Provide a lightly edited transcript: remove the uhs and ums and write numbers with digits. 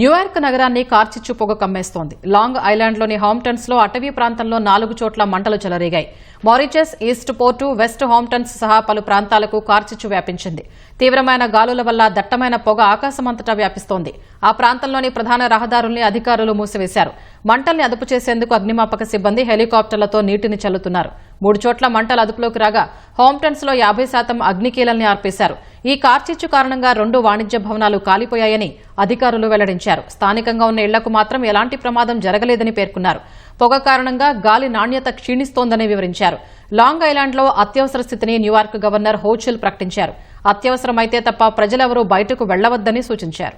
New York నగరాన్ని కార్చిచ్చు పొగ కమ్మేస్తోంది. Long ఐలాండ్లోని హామ్టన్స్లో అటవీ ప్రాంతంలో 4 చోట్ల మంటలు చెలరేగాయి. మారిషస్, ఈస్ట్ పోర్టు, వెస్ట్ హామ్టన్స్ సహా పలు ప్రాంతాలకు కార్చిచ్చు వ్యాపించింది. తీవ్రమైన గాలుల వల్ల దట్టమైన పొగ ఆకాశమంతటా వ్యాపిస్తోంది. ఆ ప్రాంతంలోని ప్రధాన రహదారుల్ని అధికారులు మూసివేశారు. మంటల్ని అదుపు చేసేందుకు అగ్నిమాపక సిబ్బంది హెలికాప్టర్లతో నీటిని చల్లుతున్నారు. 3 చోట్ల మంటలు అదుపులోకి రాగా హామ్టన్స్లో 50% అగ్నికీలల్ని ఆర్పేశారు. ఈ కార్చిచ్చు కారణంగా 2 వాణిజ్య భవనాలు కాలిపోయాయని అధికారులు వెల్లడించారు. స్థానికంగా ఉన్న ఇళ్లకు మాత్రం ఎలాంటి ప్రమాదం జరగలేదని పేర్కొన్నారు. పొగ కారణంగా గాలి నాణ్యత క్షీణిస్తోందని వివరించారు. లాంగ్ ఐలాండ్లో అత్యవసర స్థితిని న్యూయార్క్ గవర్నర్ హోచిల్ ప్రకటించారు. అత్యవసరమైతే తప్ప ప్రజలెవరూ బయటకు వెళ్లవద్దని సూచించారు.